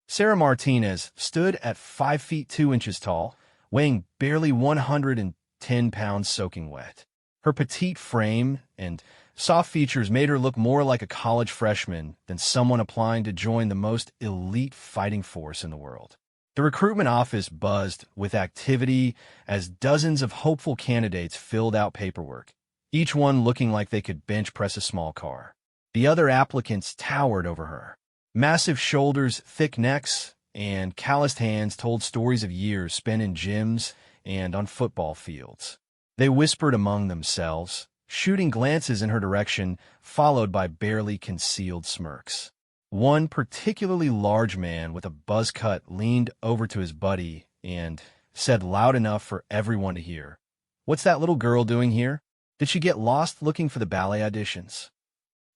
Sarah Martinez stood at 5 feet 2 inches tall, weighing barely 110 pounds soaking wet. Her petite frame and soft features made her look more like a college freshman than someone applying to join the most elite fighting force in the world. The recruitment office buzzed with activity as dozens of hopeful candidates filled out paperwork, each one looking like they could bench press a small car. The other applicants towered over her. Massive shoulders, thick necks, and calloused hands told stories of years spent in gyms and on football fields. They whispered among themselves, shooting glances in her direction, followed by barely concealed smirks. One particularly large man with a buzz cut leaned over to his buddy and said loud enough for everyone to hear, "What's that little girl doing here? Did she get lost looking for the ballet auditions?"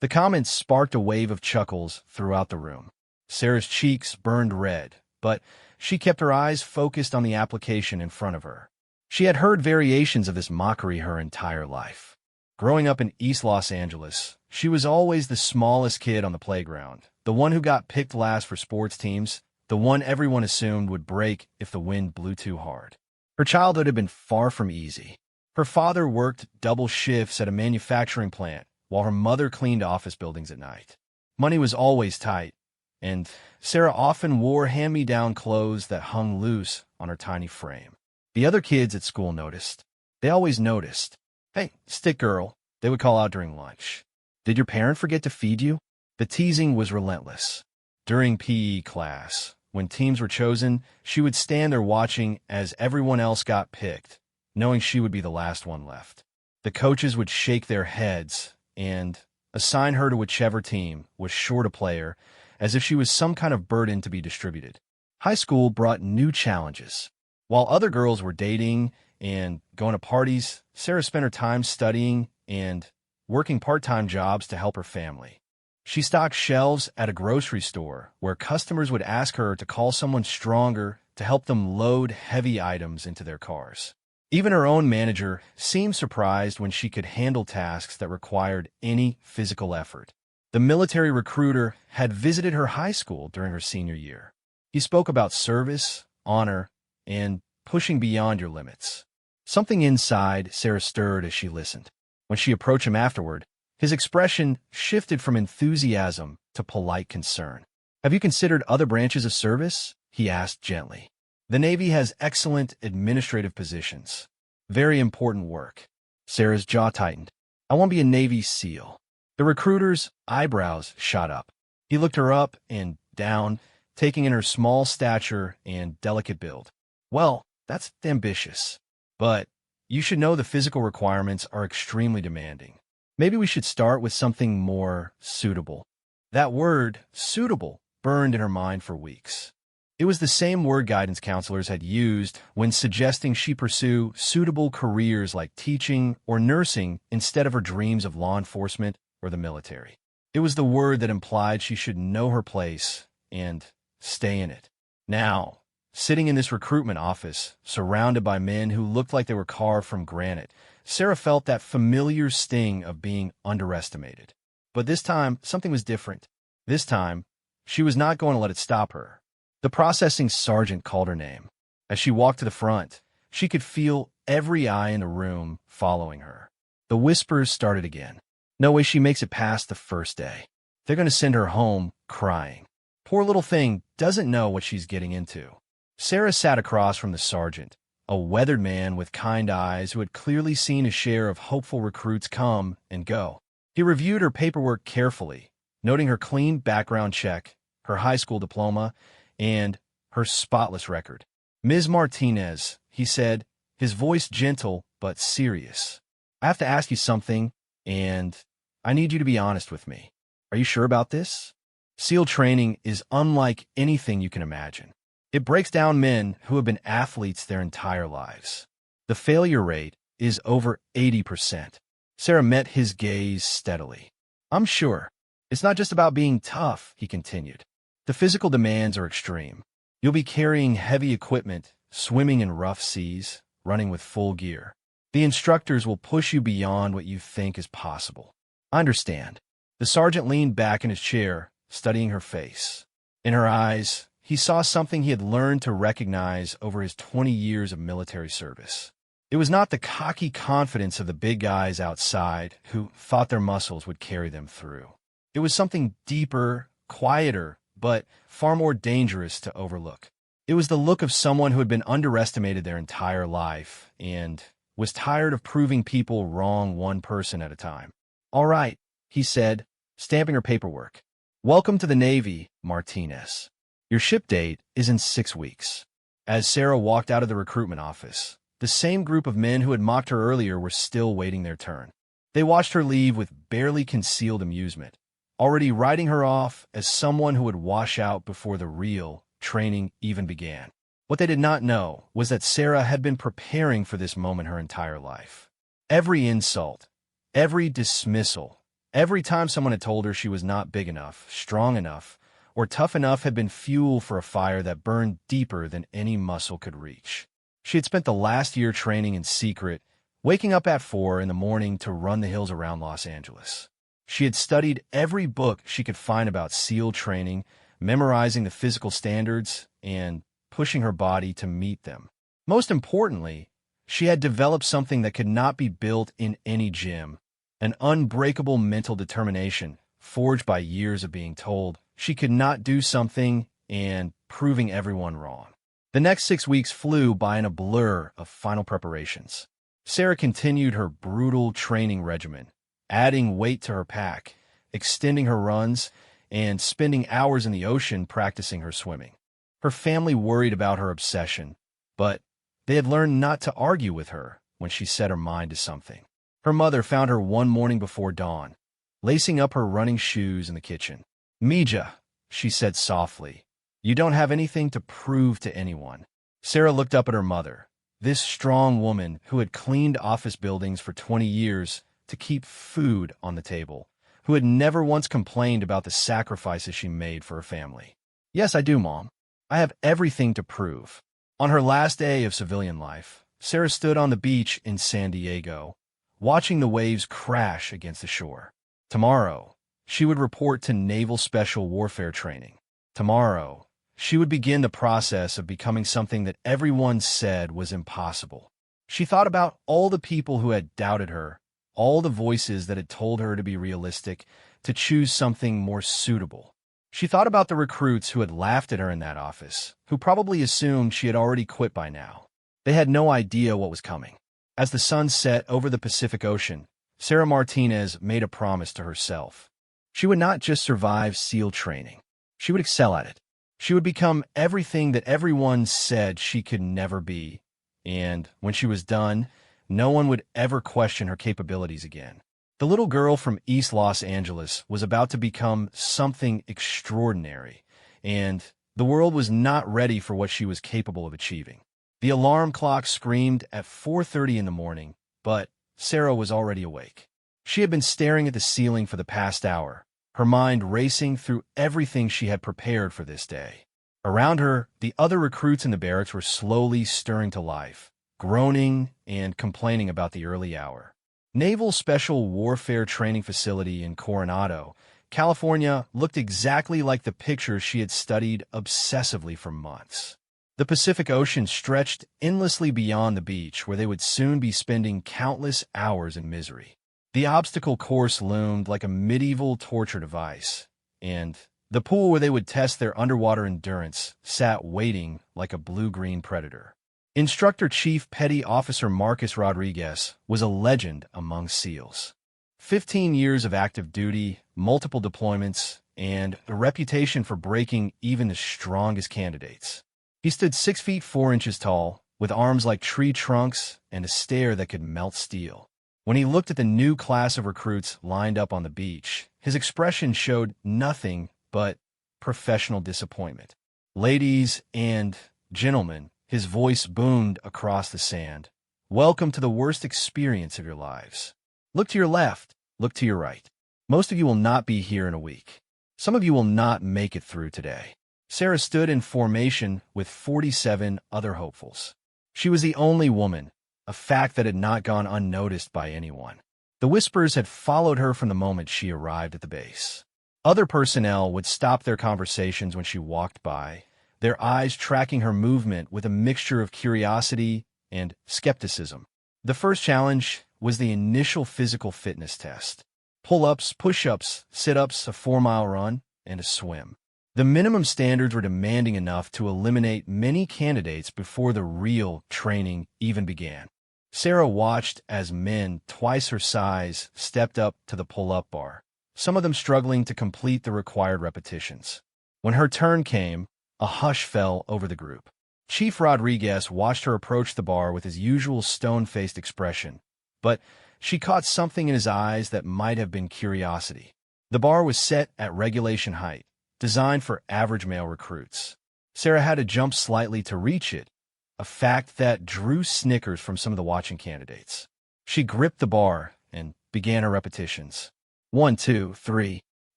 The comments sparked a wave of chuckles throughout the room. Sarah's cheeks burned red, but she kept her eyes focused on the application in front of her. She had heard variations of this mockery her entire life. Growing up in East Los Angeles, she was always the smallest kid on the playground, the one who got picked last for sports teams, the one everyone assumed would break if the wind blew too hard. Her childhood had been far from easy. Her father worked double shifts at a manufacturing plant, while her mother cleaned office buildings at night. Money was always tight, and Sarah often wore hand-me-down clothes that hung loose on her tiny frame. The other kids at school noticed. They always noticed. "Hey, stick girl," they would call out during lunch. "Did your parent forget to feed you?" The teasing was relentless. During PE class, when teams were chosen, she would stand there watching as everyone else got picked, knowing she would be the last one left. The coaches would shake their heads and assign her to whichever team was short a player, as if she was some kind of burden to be distributed. High school brought new challenges. While other girls were dating and going to parties, Sarah spent her time studying and working part-time jobs to help her family. She stocked shelves at a grocery store where customers would ask her to call someone stronger to help them load heavy items into their cars. Even her own manager seemed surprised when she could handle tasks that required any physical effort. The military recruiter had visited her high school during her senior year. He spoke about service, honor, and pushing beyond your limits. Something inside Sarah stirred as she listened. When she approached him afterward, his expression shifted from enthusiasm to polite concern. "Have you considered other branches of service?" he asked gently. "The Navy has excellent administrative positions. Very important work." Sarah's jaw tightened. "I want to be a Navy SEAL." The recruiter's eyebrows shot up. He looked her up and down, taking in her small stature and delicate build. "Well, that's ambitious. But you should know the physical requirements are extremely demanding. Maybe we should start with something more suitable." That word, suitable, burned in her mind for weeks. It was the same word guidance counselors had used when suggesting she pursue suitable careers like teaching or nursing instead of her dreams of law enforcement or the military. It was the word that implied she should know her place and stay in it. Now, sitting in this recruitment office, surrounded by men who looked like they were carved from granite, Sarah felt that familiar sting of being underestimated. But this time, something was different. This time, she was not going to let it stop her. The processing sergeant called her name. As she walked to the front, she could feel every eye in the room following her. The whispers started again. No way she makes it past the first day. They're going to send her home crying. Poor little thing doesn't know what she's getting into. Sarah sat across from the sergeant, a weathered man with kind eyes who had clearly seen a share of hopeful recruits come and go. He reviewed her paperwork carefully, noting her clean background check, her high school diploma, and her spotless record. "Ms. Martinez," he said, his voice gentle but serious. "I have to ask you something, and I need you to be honest with me. Are you sure about this? SEAL training is unlike anything you can imagine. It breaks down men who have been athletes their entire lives. The failure rate is over 80%. Sarah met his gaze steadily. "I'm sure. It's not just about being tough," he continued. "The physical demands are extreme. You'll be carrying heavy equipment, swimming in rough seas, running with full gear. The instructors will push you beyond what you think is possible." "I understand." The sergeant leaned back in his chair, studying her face. In her eyes, he saw something he had learned to recognize over his 20 years of military service. It was not the cocky confidence of the big guys outside who thought their muscles would carry them through. It was something deeper, quieter, but far more dangerous to overlook. It was the look of someone who had been underestimated their entire life and was tired of proving people wrong one person at a time. "All right," he said, stamping her paperwork. "Welcome to the Navy, Martinez. Your ship date is in 6 weeks." As Sarah walked out of the recruitment office, the same group of men who had mocked her earlier were still waiting their turn. They watched her leave with barely concealed amusement, already writing her off as someone who would wash out before the real training even began. What they did not know was that Sarah had been preparing for this moment her entire life. Every insult, every dismissal, every time someone had told her she was not big enough, strong enough, or tough enough had been fuel for a fire that burned deeper than any muscle could reach. She had spent the last year training in secret, waking up at 4 in the morning to run the hills around Los Angeles. She had studied every book she could find about SEAL training, memorizing the physical standards, and pushing her body to meet them. Most importantly, she had developed something that could not be built in any gym, an unbreakable mental determination forged by years of being told she could not do something and proving everyone wrong. The next 6 weeks flew by in a blur of final preparations. Sarah continued her brutal training regimen, adding weight to her pack, extending her runs, and spending hours in the ocean practicing her swimming. Her family worried about her obsession, but they had learned not to argue with her when she set her mind to something. Her mother found her one morning before dawn, lacing up her running shoes in the kitchen. "Mija," she said softly, "you don't have anything to prove to anyone." Sarah looked up at her mother, this strong woman who had cleaned office buildings for 20 years to keep food on the table, who had never once complained about the sacrifices she made for her family. "Yes, I do, Mom. I have everything to prove." On her last day of civilian life, Sarah stood on the beach in San Diego, watching the waves crash against the shore. Tomorrow, she would report to Naval Special Warfare Training. Tomorrow, she would begin the process of becoming something that everyone said was impossible. She thought about all the people who had doubted her, all the voices that had told her to be realistic, to choose something more suitable. She thought about the recruits who had laughed at her in that office, who probably assumed she had already quit by now. They had no idea what was coming. As the sun set over the Pacific Ocean, Sarah Martinez made a promise to herself. She would not just survive SEAL training. She would excel at it. She would become everything that everyone said she could never be. And when she was done, no one would ever question her capabilities again. The little girl from East Los Angeles was about to become something extraordinary, and the world was not ready for what she was capable of achieving. The alarm clock screamed at 4:30 in the morning, but Sarah was already awake. She had been staring at the ceiling for the past hour, her mind racing through everything she had prepared for this day. Around her, the other recruits in the barracks were slowly stirring to life, groaning and complaining about the early hour. Naval Special Warfare Training Facility in Coronado, California looked exactly like the pictures she had studied obsessively for months. The Pacific Ocean stretched endlessly beyond the beach, where they would soon be spending countless hours in misery. The obstacle course loomed like a medieval torture device, and the pool where they would test their underwater endurance sat waiting like a blue-green predator. Instructor Chief Petty Officer Marcus Rodriguez was a legend among SEALs. 15 years of active duty, multiple deployments, and a reputation for breaking even the strongest candidates. He stood 6 feet 4 inches tall, with arms like tree trunks and a stare that could melt steel. When he looked at the new class of recruits lined up on the beach, his expression showed nothing but professional disappointment. "Ladies and gentlemen," his voice boomed across the sand, "welcome to the worst experience of your lives. Look to your left, look to your right. Most of you will not be here in a week. Some of you will not make it through today." Sarah stood in formation with 47 other hopefuls. She was the only woman, a fact that had not gone unnoticed by anyone. The whispers had followed her from the moment she arrived at the base. Other personnel would stop their conversations when she walked by, their eyes tracking her movement with a mixture of curiosity and skepticism. The first challenge was the initial physical fitness test. Pull-ups, push-ups, sit-ups, a 4-mile run, and a swim. The minimum standards were demanding enough to eliminate many candidates before the real training even began. Sarah watched as men twice her size stepped up to the pull-up bar, some of them struggling to complete the required repetitions. When her turn came, a hush fell over the group. Chief Rodriguez watched her approach the bar with his usual stone-faced expression, but she caught something in his eyes that might have been curiosity. The bar was set at regulation height, designed for average male recruits. Sarah had to jump slightly to reach it, a fact that drew snickers from some of the watching candidates. She gripped the bar and began her repetitions. 1, 2, 3.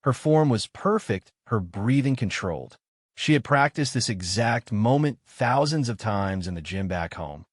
Her form was perfect, her breathing controlled. She had practiced this exact moment thousands of times in the gym back home,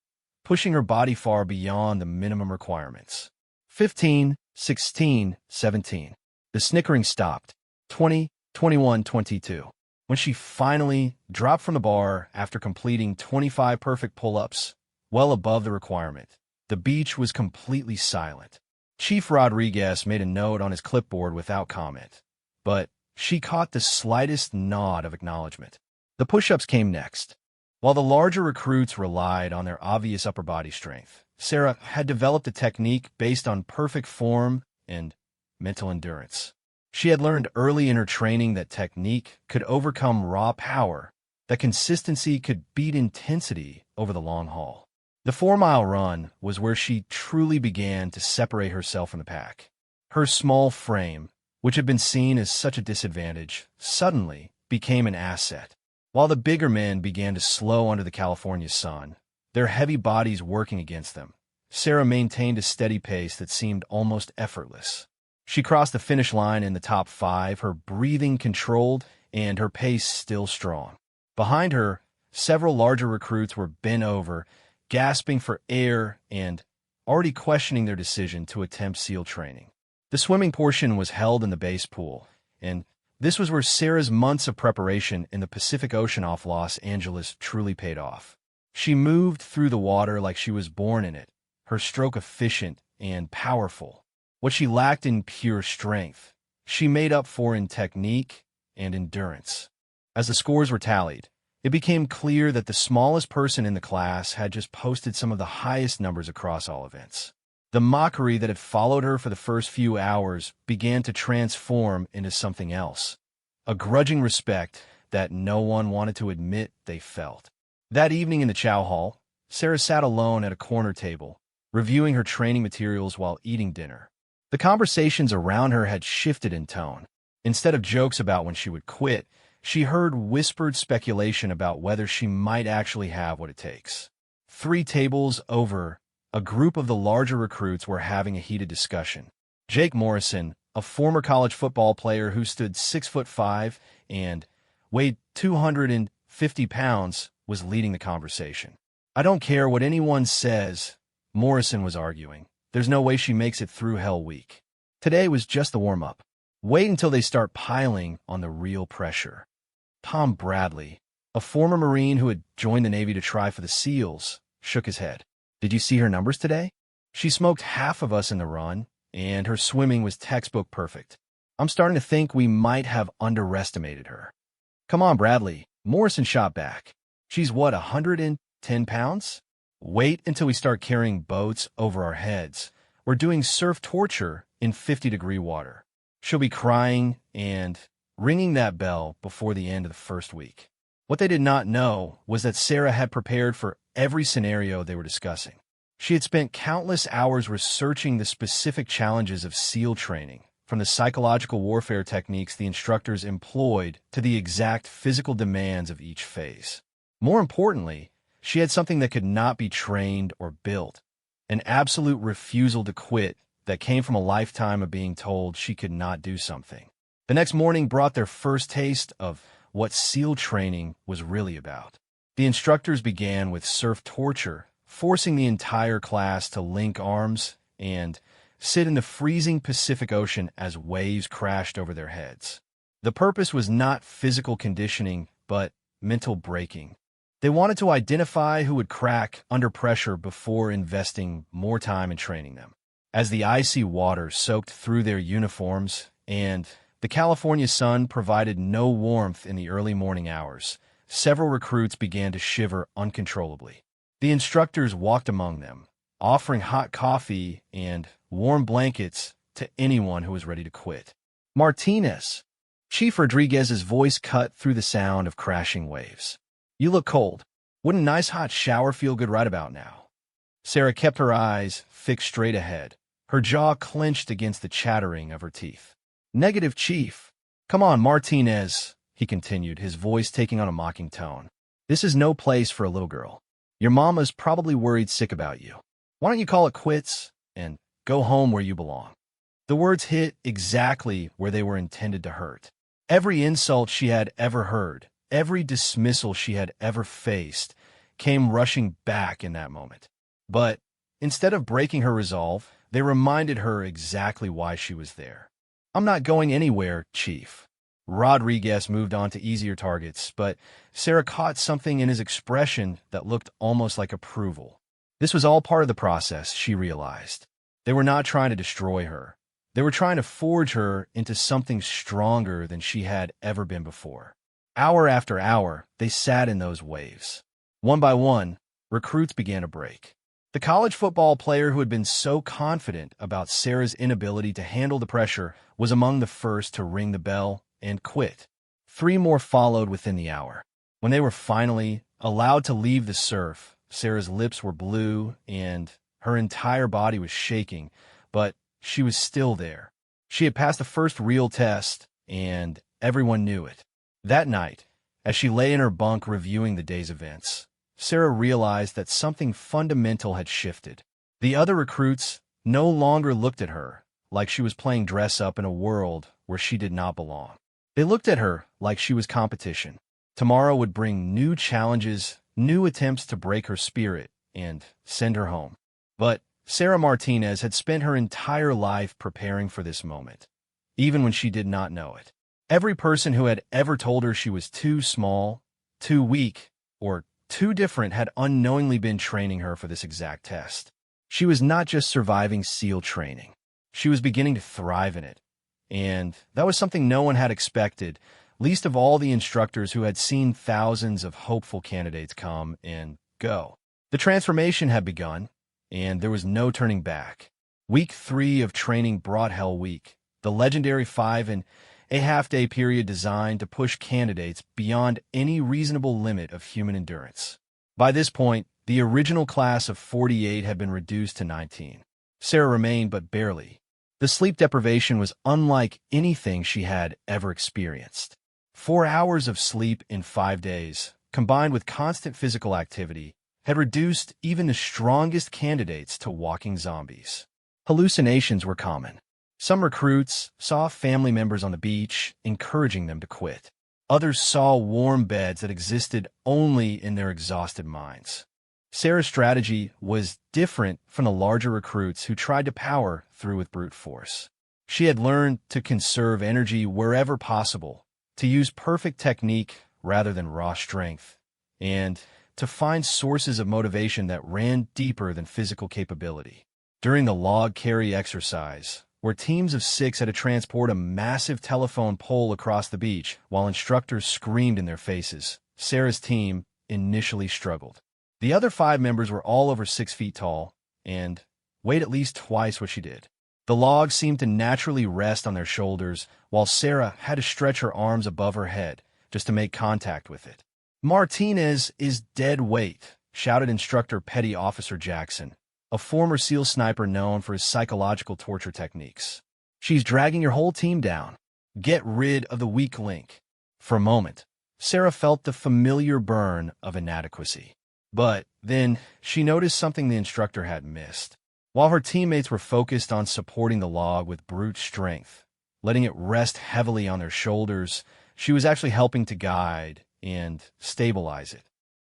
pushing her body far beyond the minimum requirements. 15, 16, 17. The snickering stopped. 20, 21, 22. When she finally dropped from the bar after completing 25 perfect pull-ups, well above the requirement, the beach was completely silent. Chief Rodriguez made a note on his clipboard without comment, but she caught the slightest nod of acknowledgement. The push-ups came next. While the larger recruits relied on their obvious upper body strength, Sarah had developed a technique based on perfect form and mental endurance. She had learned early in her training that technique could overcome raw power, that consistency could beat intensity over the long haul. The 4-mile run was where she truly began to separate herself from the pack. Her small frame, which had been seen as such a disadvantage, suddenly became an asset. While the bigger men began to slow under the California sun, their heavy bodies working against them, Sarah maintained a steady pace that seemed almost effortless. She crossed the finish line in the top 5, her breathing controlled and her pace still strong. Behind her, several larger recruits were bent over, gasping for air and already questioning their decision to attempt SEAL training. The swimming portion was held in the base pool, and this was where Sarah's months of preparation in the Pacific Ocean off Los Angeles truly paid off. She moved through the water like she was born in it, her stroke efficient and powerful. What she lacked in pure strength, she made up for in technique and endurance. As the scores were tallied, it became clear that the smallest person in the class had just posted some of the highest numbers across all events. The mockery that had followed her for the first few hours began to transform into something else, a grudging respect that no one wanted to admit they felt. That evening in the chow hall, Sarah sat alone at a corner table, reviewing her training materials while eating dinner. The conversations around her had shifted in tone. Instead of jokes about when she would quit, she heard whispered speculation about whether she might actually have what it takes. 3 tables over, a group of the larger recruits were having a heated discussion. Jake Morrison, a former college football player who stood 6'5" and weighed 250 pounds, was leading the conversation. "I don't care what anyone says," Morrison was arguing. "There's no way she makes it through Hell Week. Today was just the warm-up. Wait until they start piling on the real pressure." Tom Bradley, a former Marine who had joined the Navy to try for the SEALs, shook his head. "Did you see her numbers today? She smoked half of us in the run, and her swimming was textbook perfect. I'm starting to think we might have underestimated her." "Come on, Bradley," Morrison shot back. "She's what, 110 pounds? Wait until we start carrying boats over our heads. We're doing surf torture in 50-degree water. She'll be crying and ringing that bell before the end of the first week." What they did not know was that Sarah had prepared for every scenario they were discussing. She had spent countless hours researching the specific challenges of SEAL training, from the psychological warfare techniques the instructors employed to the exact physical demands of each phase. More importantly, she had something that could not be trained or built, an absolute refusal to quit that came from a lifetime of being told she could not do something. The next morning brought their first taste of what SEAL training was really about. The instructors began with surf torture, forcing the entire class to link arms and sit in the freezing Pacific Ocean as waves crashed over their heads. The purpose was not physical conditioning, but mental breaking. They wanted to identify who would crack under pressure before investing more time in training them. As the icy water soaked through their uniforms and the California sun provided no warmth in the early morning hours, several recruits began to shiver uncontrollably. The instructors walked among them, offering hot coffee and warm blankets to anyone who was ready to quit. Martinez. Chief Rodriguez's voice cut through the sound of crashing waves. You look cold. Wouldn't a nice hot shower feel good right about now? Sarah kept her eyes fixed straight ahead, her jaw clenched against the chattering of her teeth. Negative, Chief. Come on, Martinez, he continued, his voice taking on a mocking tone. This is no place for a little girl. Your mama's probably worried sick about you. Why don't you call it quits and go home where you belong? The words hit exactly where they were intended to hurt. Every insult she had ever heard, every dismissal she had ever faced, came rushing back in that moment. But instead of breaking her resolve, they reminded her exactly why she was there. I'm not going anywhere, Chief. Rodriguez moved on to easier targets, but Sarah caught something in his expression that looked almost like approval. This was all part of the process, she realized. They were not trying to destroy her. They were trying to forge her into something stronger than she had ever been before. Hour after hour, they sat in those waves. One by one, recruits began to break. The college football player who had been so confident about Sarah's inability to handle the pressure was among the first to ring the bell and quit. 3 more followed within the hour. When they were finally allowed to leave the surf, Sarah's lips were blue and her entire body was shaking, but she was still there. She had passed the first real test, and everyone knew it. That night, as she lay in her bunk reviewing the day's events, Sarah realized that something fundamental had shifted. The other recruits no longer looked at her like she was playing dress-up in a world where she did not belong. They looked at her like she was competition. Tomorrow would bring new challenges, new attempts to break her spirit, and send her home. But Sarah Martinez had spent her entire life preparing for this moment, even when she did not know it. Every person who had ever told her she was too small, too weak, or too different had unknowingly been training her for this exact test. She was not just surviving SEAL training. She was beginning to thrive in it. And that was something no one had expected, least of all the instructors who had seen thousands of hopeful candidates come and go. The transformation had begun, and there was no turning back. Week 3 of training brought Hell Week, the legendary 5.5-day period designed to push candidates beyond any reasonable limit of human endurance. By this point, the original class of 48 had been reduced to 19. Sarah remained, but barely. The sleep deprivation was unlike anything she had ever experienced. 4 hours of sleep in 5 days, combined with constant physical activity, had reduced even the strongest candidates to walking zombies. Hallucinations were common. Some recruits saw family members on the beach, encouraging them to quit. Others saw warm beds that existed only in their exhausted minds. Sarah's strategy was different from the larger recruits who tried to power through with brute force. She had learned to conserve energy wherever possible, to use perfect technique rather than raw strength, and to find sources of motivation that ran deeper than physical capability. During the log carry exercise, where teams of 6 had to transport a massive telephone pole across the beach while instructors screamed in their faces, Sarah's team initially struggled. The other 5 members were all over 6 feet tall and weighed at least twice what she did. The log seemed to naturally rest on their shoulders, while Sarah had to stretch her arms above her head just to make contact with it. Martinez is dead weight, shouted Instructor Petty Officer Jackson, a former SEAL sniper known for his psychological torture techniques. She's dragging your whole team down. Get rid of the weak link. For a moment, Sarah felt the familiar burn of inadequacy. But then she noticed something the instructor had missed. While her teammates were focused on supporting the log with brute strength, letting it rest heavily on their shoulders, she was actually helping to guide and stabilize it.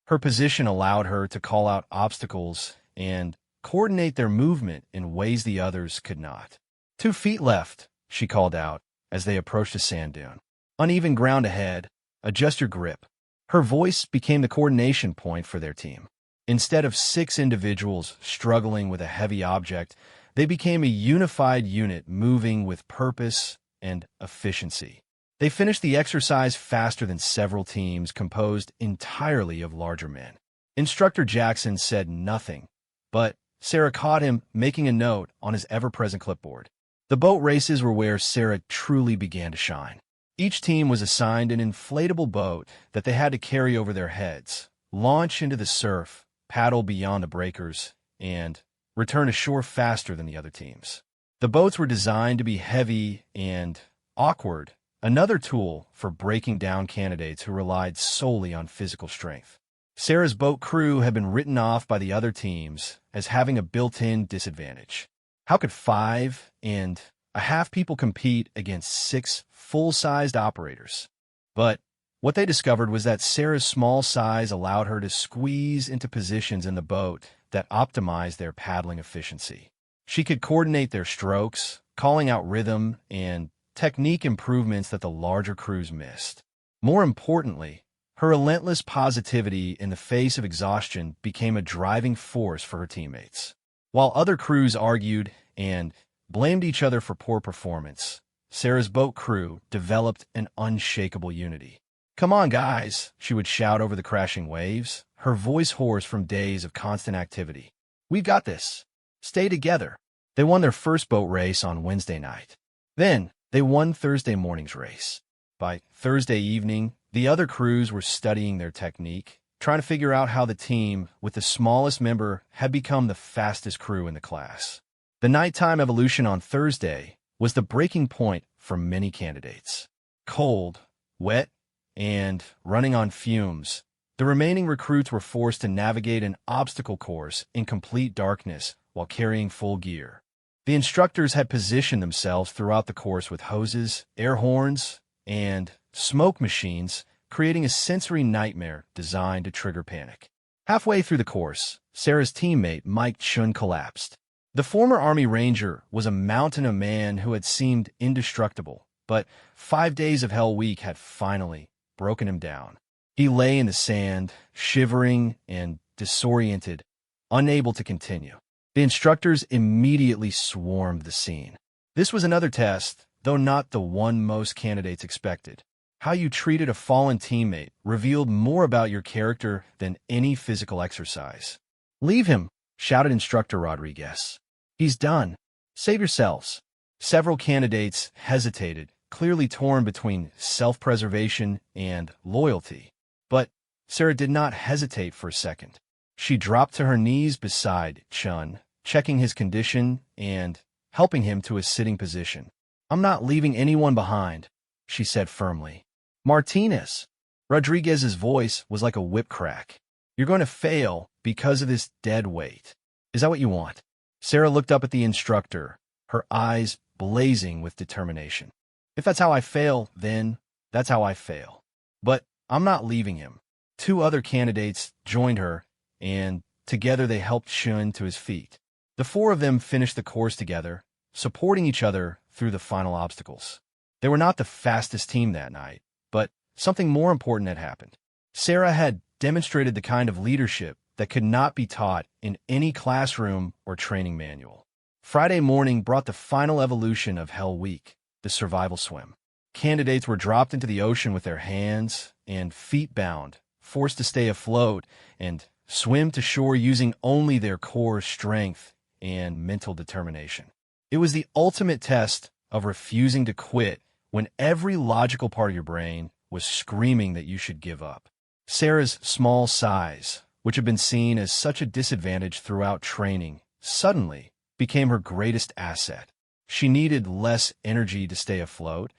Her position allowed her to call out obstacles and coordinate their movement in ways the others could not. 2 feet left, she called out as they approached a sand dune. Uneven ground ahead. Adjust your grip. Her voice became the coordination point for their team. Instead of 6 individuals struggling with a heavy object, they became a unified unit moving with purpose and efficiency. They finished the exercise faster than several teams composed entirely of larger men. Instructor Jackson said nothing, but Sarah caught him making a note on his ever-present clipboard. The boat races were where Sarah truly began to shine. Each team was assigned an inflatable boat that they had to carry over their heads, launch into the surf, paddle beyond the breakers, and return ashore faster than the other teams. The boats were designed to be heavy and awkward, another tool for breaking down candidates who relied solely on physical strength. Sarah's boat crew had been written off by the other teams as having a built-in disadvantage. How could 5.5 people compete against 6 full-sized operators? But what they discovered was that Sarah's small size allowed her to squeeze into positions in the boat that optimized their paddling efficiency. She could coordinate their strokes, calling out rhythm and technique improvements that the larger crews missed. More importantly, her relentless positivity in the face of exhaustion became a driving force for her teammates. While other crews argued and blamed each other for poor performance, Sarah's boat crew developed an unshakable unity. "Come on, guys," she would shout over the crashing waves, her voice hoarse from days of constant activity. "We've got this. Stay together." They won their first boat race on Wednesday night. Then, they won Thursday morning's race. By Thursday evening, the other crews were studying their technique, trying to figure out how the team with the smallest member had become the fastest crew in the class. The nighttime evolution on Thursday was the breaking point for many candidates. Cold, wet, and running on fumes, the remaining recruits were forced to navigate an obstacle course in complete darkness while carrying full gear. The instructors had positioned themselves throughout the course with hoses, air horns, and smoke machines, creating a sensory nightmare designed to trigger panic. Halfway through the course, Sarah's teammate Mike Chun collapsed. The former Army Ranger was a mountain of man who had seemed indestructible, but 5 days of Hell Week had finally broken him down. He lay in the sand, shivering and disoriented, unable to continue. The instructors immediately swarmed the scene. This was another test, though not the one most candidates expected. How you treated a fallen teammate revealed more about your character than any physical exercise. "Leave him," shouted Instructor Rodriguez. "He's done. Save yourselves." Several candidates hesitated, clearly torn between self-preservation and loyalty. But Sarah did not hesitate for a second. She dropped to her knees beside Chun, checking his condition and helping him to a sitting position. "I'm not leaving anyone behind," she said firmly. "Martinez." Rodriguez's voice was like a whip crack. "You're going to fail because of this dead weight. Is that what you want?" Sarah looked up at the instructor, her eyes blazing with determination. "If that's how I fail, then that's how I fail. But I'm not leaving him." 2 other candidates joined her, and together they helped Chun to his feet. The 4 of them finished the course together, supporting each other through the final obstacles. They were not the fastest team that night, but something more important had happened. Sarah had demonstrated the kind of leadership that could not be taught in any classroom or training manual. Friday morning brought the final evolution of Hell Week, the survival swim. Candidates were dropped into the ocean with their hands and feet bound, forced to stay afloat and swim to shore using only their core strength and mental determination. It was the ultimate test of refusing to quit when every logical part of your brain was screaming that you should give up. Sarah's small size, which had been seen as such a disadvantage throughout training, suddenly became her greatest asset. She needed less energy to stay afloat,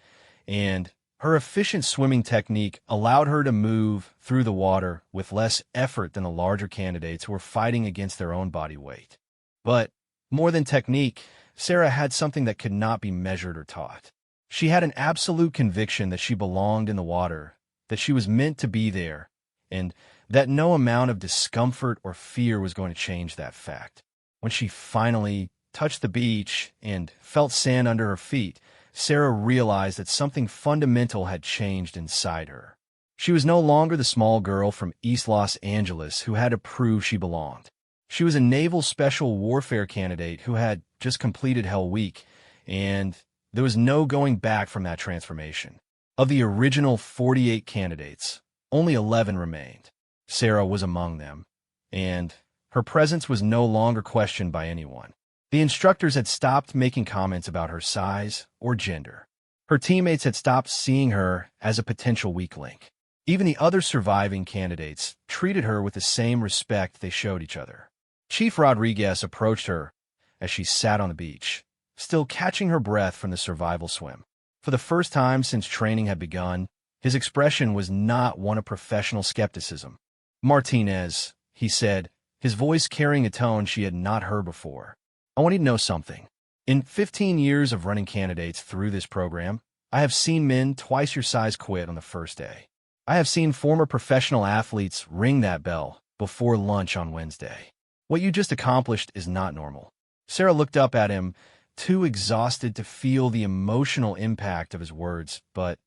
and her efficient swimming technique allowed her to move through the water with less effort than the larger candidates who were fighting against their own body weight. But more than technique, Sarah had something that could not be measured or taught. She had an absolute conviction that she belonged in the water, that she was meant to be there, and that no amount of discomfort or fear was going to change that fact. When she finally touched the beach and felt sand under her feet, Sarah realized that something fundamental had changed inside her. She was no longer the small girl from East Los Angeles who had to prove she belonged. She was a naval special warfare candidate who had just completed Hell Week, and there was no going back from that transformation. Of the original 48 candidates, only 11 remained. Sarah was among them, and her presence was no longer questioned by anyone. The instructors had stopped making comments about her size or gender. Her teammates had stopped seeing her as a potential weak link. Even the other surviving candidates treated her with the same respect they showed each other. Chief Rodriguez approached her as she sat on the beach, still catching her breath from the survival swim. For the first time since training had begun, his expression was not one of professional skepticism. "Martinez," he said, his voice carrying a tone she had not heard before. "I want you to know something. In 15 years of running candidates through this program, I have seen men twice your size quit on the first day. I have seen former professional athletes ring that bell before lunch on Wednesday. What you just accomplished is not normal." Sarah looked up at him, too exhausted to feel the emotional impact of his words, but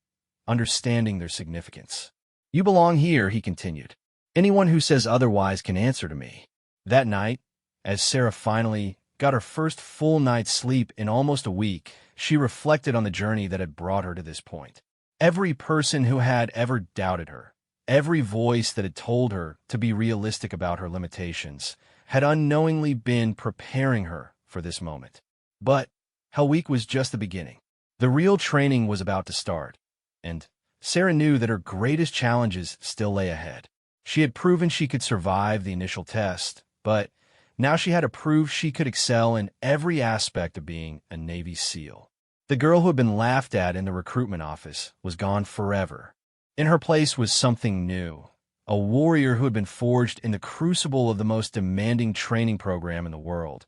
understanding their significance. "You belong here," he continued. "Anyone who says otherwise can answer to me." That night, as Sarah finally got her first full night's sleep in almost a week, she reflected on the journey that had brought her to this point. Every person who had ever doubted her, every voice that had told her to be realistic about her limitations, had unknowingly been preparing her for this moment. But Hell Week was just the beginning. The real training was about to start, and Sarah knew that her greatest challenges still lay ahead. She had proven she could survive the initial test, but now she had to prove she could excel in every aspect of being a Navy SEAL. The girl who had been laughed at in the recruitment office was gone forever. In her place was something new, a warrior who had been forged in the crucible of the most demanding training program in the world,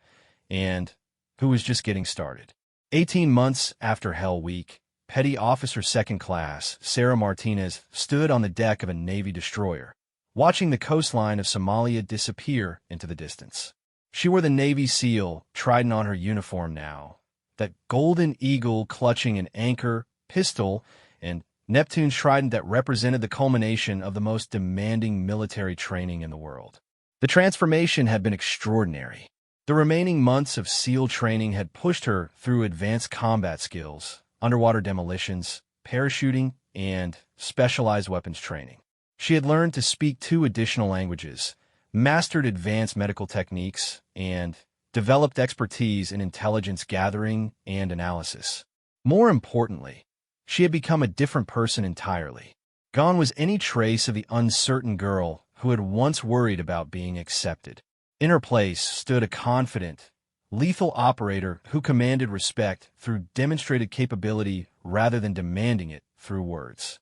and who was just getting started. 18 months after Hell Week, Petty Officer Second Class Sarah Martinez stood on the deck of a Navy destroyer, watching the coastline of Somalia disappear into the distance. She wore the Navy SEAL trident on her uniform now, that golden eagle clutching an anchor, pistol, and Neptune's trident that represented the culmination of the most demanding military training in the world. The transformation had been extraordinary. The remaining months of SEAL training had pushed her through advanced combat skills, underwater demolitions, parachuting, and specialized weapons training. She had learned to speak 2 additional languages, mastered advanced medical techniques, and developed expertise in intelligence gathering and analysis. More importantly, she had become a different person entirely. Gone was any trace of the uncertain girl who had once worried about being accepted. In her place stood a confident, lethal operator who commanded respect through demonstrated capability rather than demanding it through words.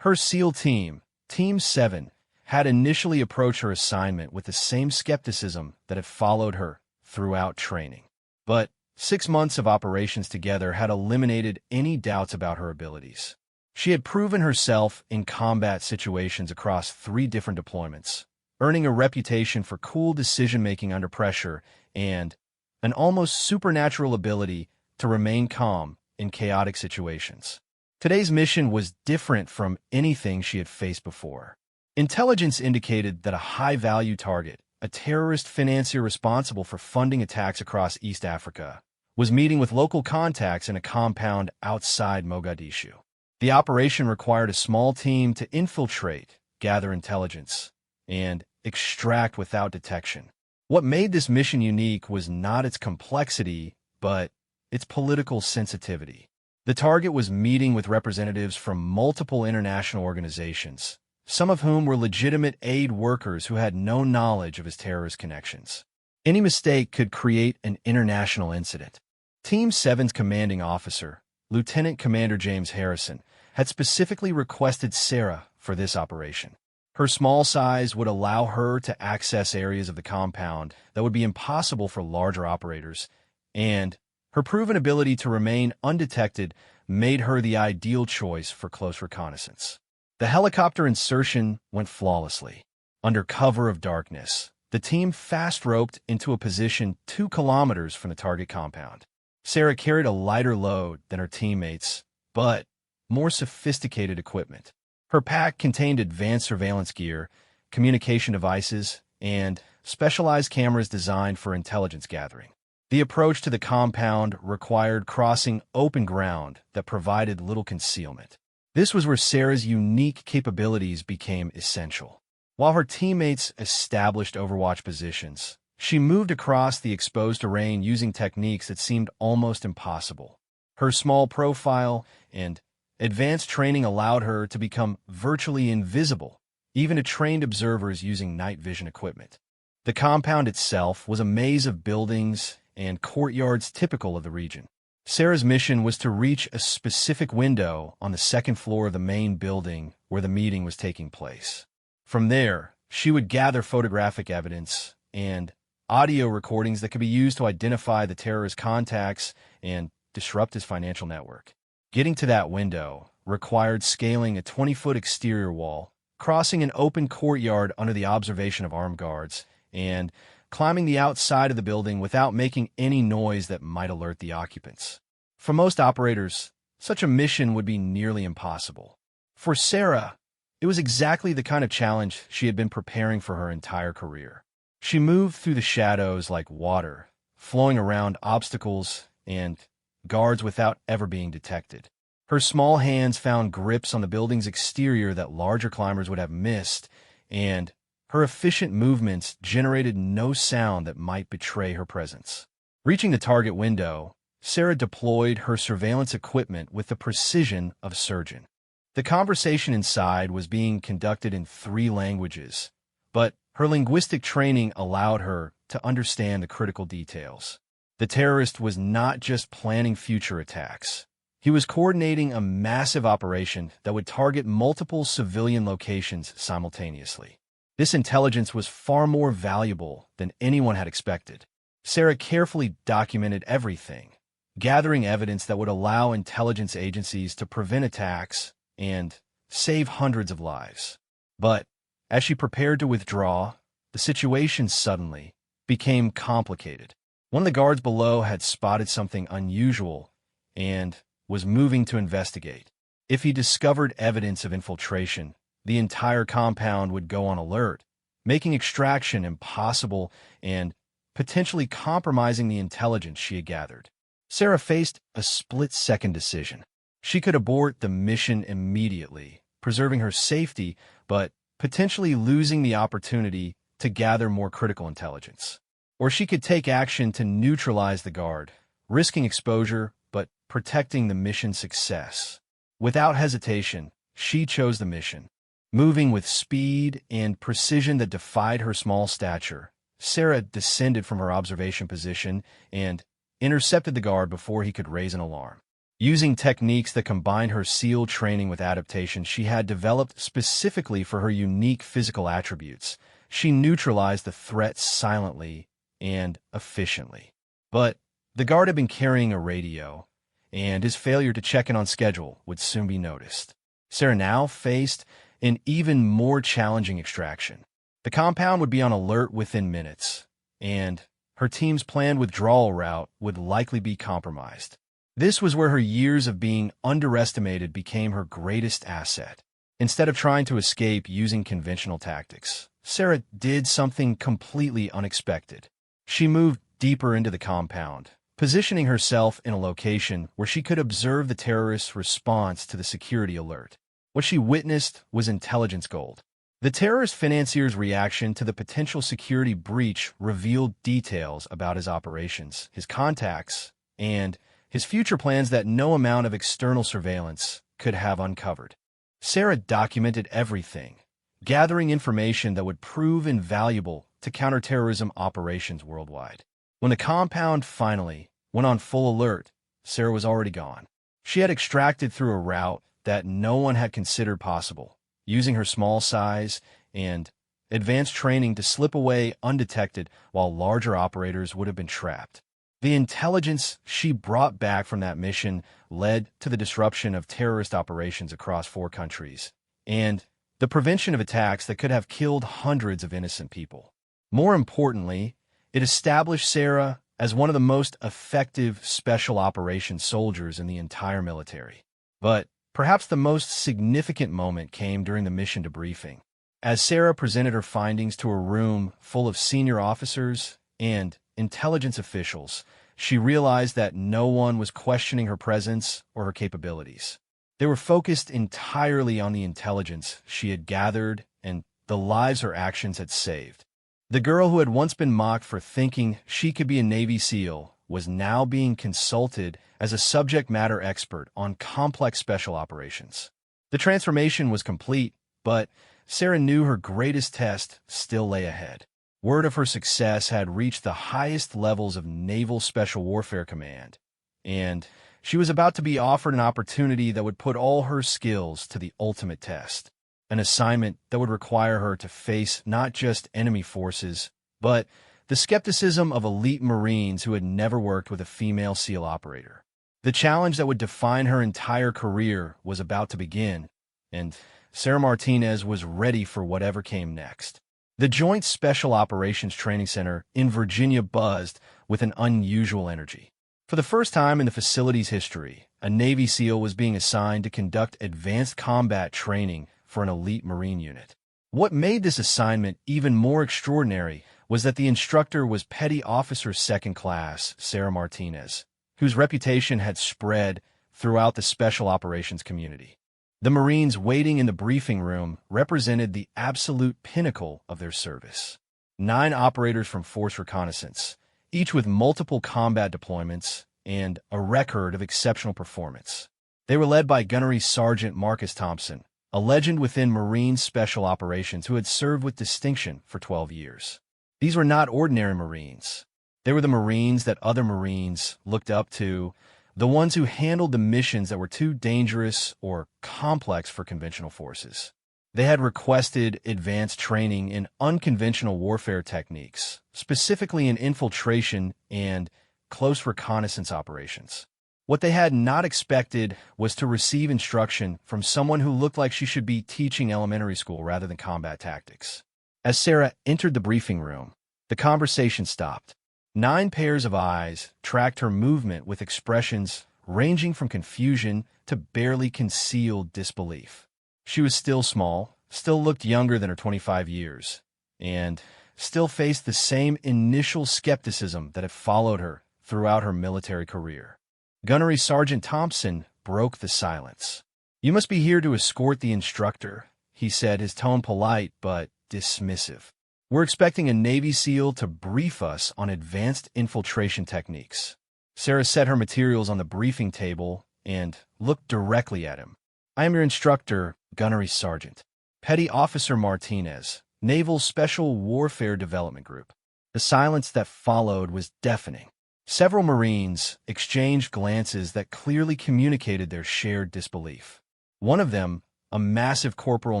Her SEAL team, Team 7, had initially approached her assignment with the same skepticism that had followed her throughout training. But 6 months of operations together had eliminated any doubts about her abilities. She had proven herself in combat situations across 3 different deployments, earning a reputation for cool decision-making under pressure and an almost supernatural ability to remain calm in chaotic situations. Today's mission was different from anything she had faced before. Intelligence indicated that a high-value target, a terrorist financier responsible for funding attacks across East Africa, was meeting with local contacts in a compound outside Mogadishu. The operation required a small team to infiltrate, gather intelligence, and extract without detection. What made this mission unique was not its complexity, but its political sensitivity. The target was meeting with representatives from multiple international organizations, some of whom were legitimate aid workers who had no knowledge of his terrorist connections. Any mistake could create an international incident. Team 7's commanding officer, Lieutenant Commander James Harrison, had specifically requested Sarah for this operation. Her small size would allow her to access areas of the compound that would be impossible for larger operators, and her proven ability to remain undetected made her the ideal choice for close reconnaissance. The helicopter insertion went flawlessly. Under cover of darkness, the team fast-roped into a position 2 kilometers from the target compound. Sarah carried a lighter load than her teammates, but more sophisticated equipment. Her pack contained advanced surveillance gear, communication devices, and specialized cameras designed for intelligence gathering. The approach to the compound required crossing open ground that provided little concealment. This was where Sarah's unique capabilities became essential. While her teammates established overwatch positions, she moved across the exposed terrain using techniques that seemed almost impossible. Her small profile and advanced training allowed her to become virtually invisible, even to trained observers using night vision equipment. The compound itself was a maze of buildings and courtyards typical of the region. Sarah's mission was to reach a specific window on the second floor of the main building where the meeting was taking place. From there, she would gather photographic evidence and audio recordings that could be used to identify the terrorist's contacts and disrupt his financial network. Getting to that window required scaling a 20-foot exterior wall, crossing an open courtyard under the observation of armed guards, and climbing the outside of the building without making any noise that might alert the occupants. For most operators, such a mission would be nearly impossible. For Sarah, it was exactly the kind of challenge she had been preparing for her entire career. She moved through the shadows like water, flowing around obstacles and guards without ever being detected. Her small hands found grips on the building's exterior that larger climbers would have missed, and her efficient movements generated no sound that might betray her presence. Reaching the target window, Sarah deployed her surveillance equipment with the precision of a surgeon. The conversation inside was being conducted in 3 languages, but her linguistic training allowed her to understand the critical details. The terrorist was not just planning future attacks. He was coordinating a massive operation that would target multiple civilian locations simultaneously. This intelligence was far more valuable than anyone had expected. Sarah carefully documented everything, gathering evidence that would allow intelligence agencies to prevent attacks and save hundreds of lives. But as she prepared to withdraw, the situation suddenly became complicated. One of the guards below had spotted something unusual and was moving to investigate. If he discovered evidence of infiltration, the entire compound would go on alert, making extraction impossible and potentially compromising the intelligence she had gathered. Sarah faced a split-second decision. She could abort the mission immediately, preserving her safety, but potentially losing the opportunity to gather more critical intelligence. Or she could take action to neutralize the guard, risking exposure but protecting the mission's success. Without hesitation, she chose the mission. Moving with speed and precision that defied her small stature, Sarah descended from her observation position and intercepted the guard before he could raise an alarm. Using techniques that combined her SEAL training with adaptation she had developed specifically for her unique physical attributes, she neutralized the threat silently and efficiently. But the guard had been carrying a radio, and his failure to check in on schedule would soon be noticed. Sarah now faced an even more challenging extraction. The compound would be on alert within minutes, and her team's planned withdrawal route would likely be compromised. This was where her years of being underestimated became her greatest asset. Instead of trying to escape using conventional tactics, Sarah did something completely unexpected. She moved deeper into the compound, positioning herself in a location where she could observe the terrorists' response to the security alert. What she witnessed was intelligence gold. The terrorist financier's reaction to the potential security breach revealed details about his operations, his contacts, and his future plans that no amount of external surveillance could have uncovered. Sarah documented everything, gathering information that would prove invaluable to counterterrorism operations worldwide. When the compound finally went on full alert, Sarah was already gone. She had extracted through a route that no one had considered possible, using her small size and advanced training to slip away undetected while larger operators would have been trapped. The intelligence she brought back from that mission led to the disruption of terrorist operations across 4 countries, and the prevention of attacks that could have killed hundreds of innocent people. More importantly, it established Sarah as one of the most effective special operations soldiers in the entire military. But Perhaps the most significant moment came during the mission debriefing. As Sarah presented her findings to a room full of senior officers and intelligence officials, she realized that no one was questioning her presence or her capabilities. They were focused entirely on the intelligence she had gathered and the lives her actions had saved. The girl who had once been mocked for thinking she could be a Navy SEAL was now being consulted as a subject matter expert on complex special operations. The transformation was complete, but Sarah knew her greatest test still lay ahead. Word of her success had reached the highest levels of Naval Special Warfare Command, and she was about to be offered an opportunity that would put all her skills to the ultimate test. An assignment that would require her to face not just enemy forces, but the skepticism of elite Marines who had never worked with a female SEAL operator. The challenge that would define her entire career was about to begin, and Sarah Martinez was ready for whatever came next. The Joint Special Operations Training Center in Virginia buzzed with an unusual energy. For the first time in the facility's history, a Navy SEAL was being assigned to conduct advanced combat training for an elite Marine unit. What made this assignment even more extraordinary was that the instructor was Petty Officer Second Class Sarah Martinez, whose reputation had spread throughout the special operations community. The Marines waiting in the briefing room represented the absolute pinnacle of their service. 9 operators from Force Reconnaissance, each with multiple combat deployments and a record of exceptional performance. They were led by Gunnery Sergeant Marcus Thompson, a legend within Marine Special Operations who had served with distinction for 12 years. These were not ordinary Marines. They were the Marines that other Marines looked up to, the ones who handled the missions that were too dangerous or complex for conventional forces. They had requested advanced training in unconventional warfare techniques, specifically in infiltration and close reconnaissance operations. What they had not expected was to receive instruction from someone who looked like she should be teaching elementary school rather than combat tactics. As Sarah entered the briefing room, the conversation stopped. 9 pairs of eyes tracked her movement with expressions ranging from confusion to barely concealed disbelief. She was still small, still looked younger than her 25 years, and still faced the same initial skepticism that had followed her throughout her military career. Gunnery Sergeant Thompson broke the silence. "You must be here to escort the instructor," he said, his tone polite but dismissive. "We're expecting a Navy SEAL to brief us on advanced infiltration techniques." Sarah set her materials on the briefing table and looked directly at him. "I am your instructor, Gunnery Sergeant Petty Officer Martinez, Naval Special Warfare Development Group." The silence that followed was deafening. Several Marines exchanged glances that clearly communicated their shared disbelief. One of them, a massive corporal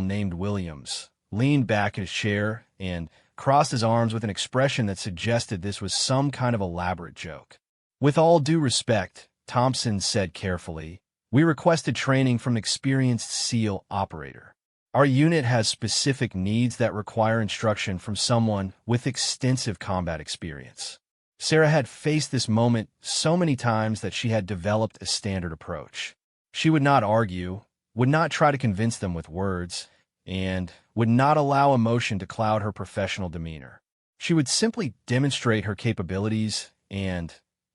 named Williams, leaned back in his chair and crossed his arms with an expression that suggested this was some kind of elaborate joke. "With all due respect," Thompson said carefully, "we requested training from an experienced SEAL operator. Our unit has specific needs that require instruction from someone with extensive combat experience." Sarah had faced this moment so many times that she had developed a standard approach. She would not argue, would not try to convince them with words, and would not allow emotion to cloud her professional demeanor. She would simply demonstrate her capabilities and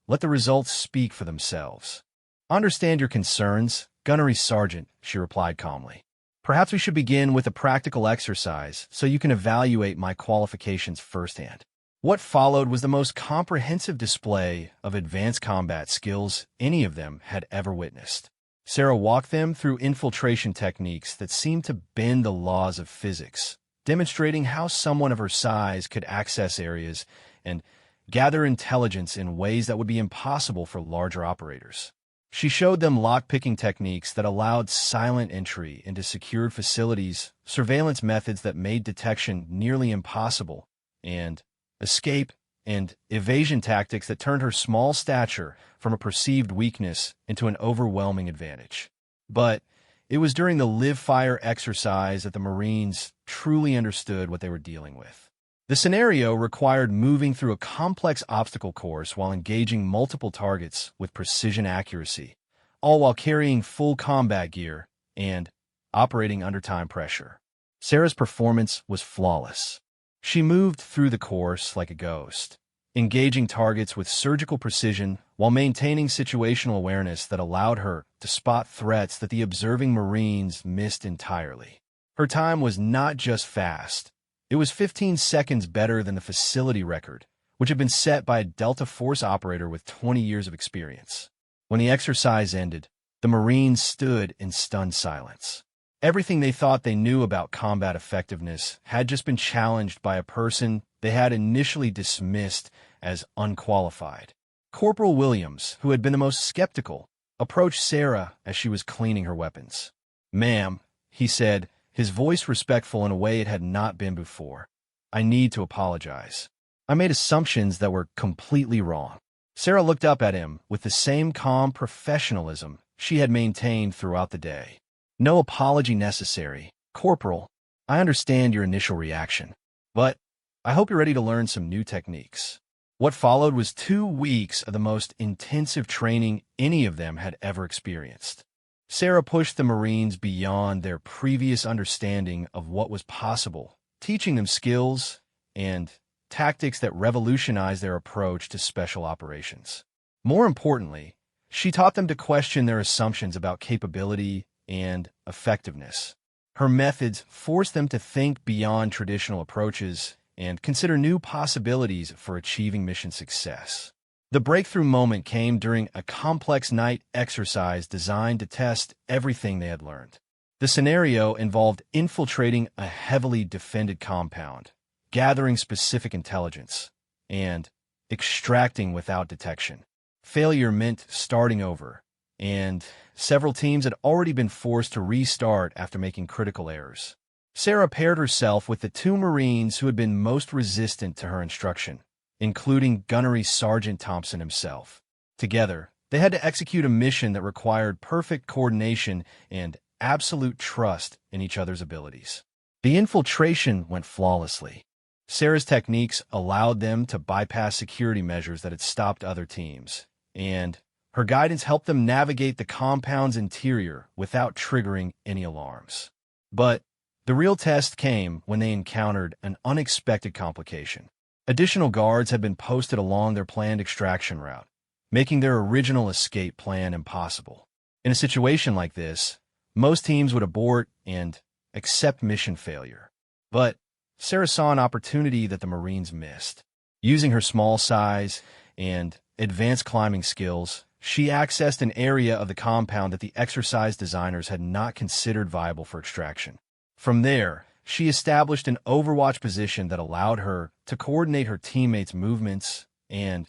let the results speak for themselves. "I understand your concerns, Gunnery Sergeant," she replied calmly. "Perhaps we should begin with a practical exercise so you can evaluate my qualifications firsthand." What followed was the most comprehensive display of advanced combat skills any of them had ever witnessed. Sarah walked them through infiltration techniques that seemed to bend the laws of physics, demonstrating how someone of her size could access areas and gather intelligence in ways that would be impossible for larger operators. She showed them lock-picking techniques that allowed silent entry into secured facilities, surveillance methods that made detection nearly impossible, and escape and evasion tactics that turned her small stature from a perceived weakness into an overwhelming advantage. But it was during the live-fire exercise that the Marines truly understood what they were dealing with. The scenario required moving through a complex obstacle course while engaging multiple targets with precision accuracy, all while carrying full combat gear and operating under time pressure. Sarah's performance was flawless. She moved through the course like a ghost, engaging targets with surgical precision while maintaining situational awareness that allowed her to spot threats that the observing Marines missed entirely. Her time was not just fast. It was 15 seconds better than the facility record, which had been set by a Delta Force operator with 20 years of experience. When the exercise ended, the Marines stood in stunned silence. Everything they thought they knew about combat effectiveness had just been challenged by a person they had initially dismissed as unqualified. Corporal Williams, who had been the most skeptical, approached Sarah as she was cleaning her weapons. "Ma'am," he said, his voice respectful in a way it had not been before, "I need to apologize. I made assumptions that were completely wrong." Sarah looked up at him with the same calm professionalism she had maintained throughout the day. "No apology necessary, Corporal. I understand your initial reaction, but I hope you're ready to learn some new techniques." What followed was 2 weeks of the most intensive training any of them had ever experienced. Sarah pushed the Marines beyond their previous understanding of what was possible, teaching them skills and tactics that revolutionized their approach to special operations. More importantly, she taught them to question their assumptions about capability and effectiveness. Her methods forced them to think beyond traditional approaches and consider new possibilities for achieving mission success. The breakthrough moment came during a complex night exercise designed to test everything they had learned. The scenario involved infiltrating a heavily defended compound, gathering specific intelligence, and extracting without detection. Failure meant starting over, and several teams had already been forced to restart after making critical errors. Sarah paired herself with the 2 Marines who had been most resistant to her instruction, including Gunnery Sergeant Thompson himself. Together, they had to execute a mission that required perfect coordination and absolute trust in each other's abilities. The infiltration went flawlessly. Sarah's techniques allowed them to bypass security measures that had stopped other teams, and her guidance helped them navigate the compound's interior without triggering any alarms. But the real test came when they encountered an unexpected complication. Additional guards had been posted along their planned extraction route, making their original escape plan impossible. In a situation like this, most teams would abort and accept mission failure. But Sarah saw an opportunity that the Marines missed. Using her small size and advanced climbing skills, she accessed an area of the compound that the exercise designers had not considered viable for extraction. From there, she established an overwatch position that allowed her to coordinate her teammates' movements and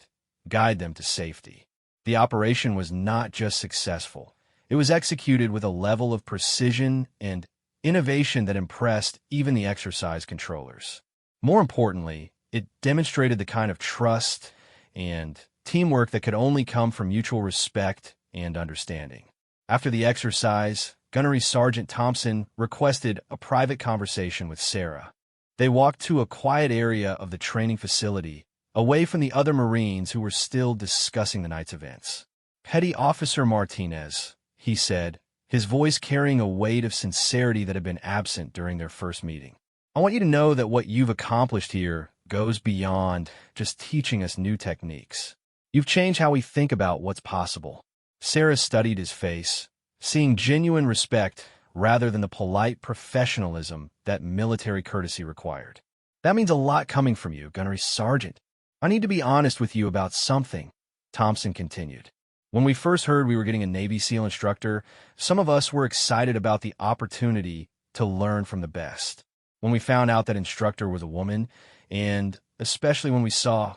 guide them to safety. The operation was not just successful. It was executed with a level of precision and innovation that impressed even the exercise controllers. More importantly, it demonstrated the kind of trust and teamwork that could only come from mutual respect and understanding. After the exercise, Gunnery Sergeant Thompson requested a private conversation with Sarah. They walked to a quiet area of the training facility, away from the other Marines who were still discussing the night's events. "Petty Officer Martinez," he said, his voice carrying a weight of sincerity that had been absent during their first meeting. "I want you to know that what you've accomplished here goes beyond just teaching us new techniques. You've changed how we think about what's possible." Sarah studied his face, seeing genuine respect rather than the polite professionalism that military courtesy required. "That means a lot coming from you, Gunnery Sergeant. I need to be honest with you about something," Thompson continued. "When we first heard we were getting a Navy SEAL instructor, some of us were excited about the opportunity to learn from the best. When we found out that instructor was a woman, and especially when we saw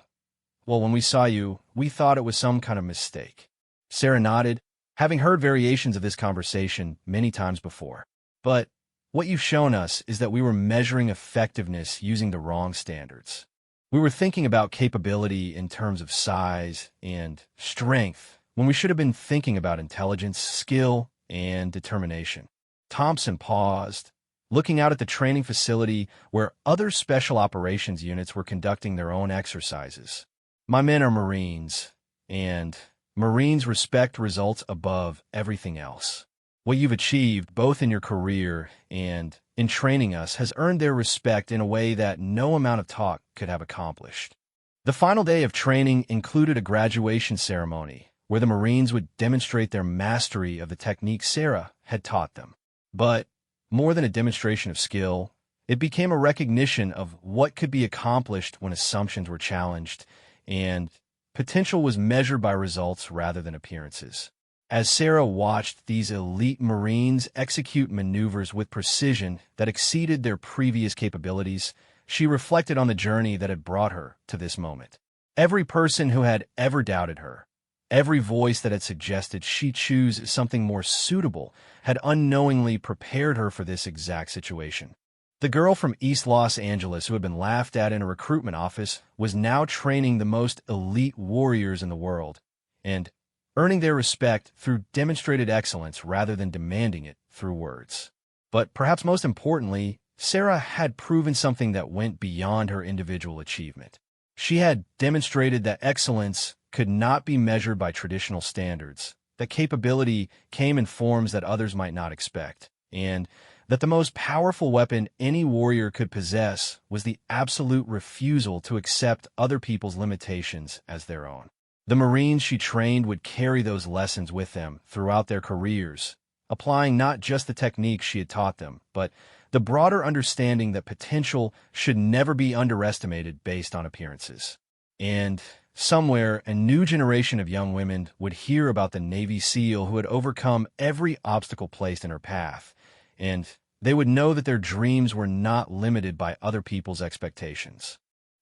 you, we thought it was some kind of mistake." Sarah nodded, having heard variations of this conversation many times before. "But what you've shown us is that we were measuring effectiveness using the wrong standards. We were thinking about capability in terms of size and strength, when we should have been thinking about intelligence, skill, and determination." Thompson paused, looking out at the training facility where other special operations units were conducting their own exercises. "My men are Marines, and Marines respect results above everything else. What you've achieved, both in your career and in training us, has earned their respect in a way that no amount of talk could have accomplished. The final day of training included a graduation ceremony where the Marines would demonstrate their mastery of the technique Sarah had taught them. But more than a demonstration of skill, it became a recognition of what could be accomplished when assumptions were challenged, and potential was measured by results rather than appearances. As Sarah watched these elite Marines execute maneuvers with precision that exceeded their previous capabilities, she reflected on the journey that had brought her to this moment. Every person who had ever doubted her, every voice that had suggested she choose something more suitable, had unknowingly prepared her for this exact situation. The girl from East Los Angeles who had been laughed at in a recruitment office was now training the most elite warriors in the world, and earning their respect through demonstrated excellence rather than demanding it through words. But perhaps most importantly, Sarah had proven something that went beyond her individual achievement. She had demonstrated that excellence could not be measured by traditional standards, that capability came in forms that others might not expect, and that the most powerful weapon any warrior could possess was the absolute refusal to accept other people's limitations as their own. The Marines she trained would carry those lessons with them throughout their careers, applying not just the techniques she had taught them, but the broader understanding that potential should never be underestimated based on appearances. And somewhere, a new generation of young women would hear about the Navy SEAL who had overcome every obstacle placed in her path, and they would know that their dreams were not limited by other people's expectations.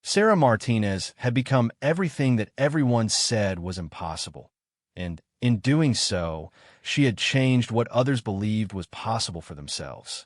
Sarah Martinez had become everything that everyone said was impossible, and in doing so, she had changed what others believed was possible for themselves.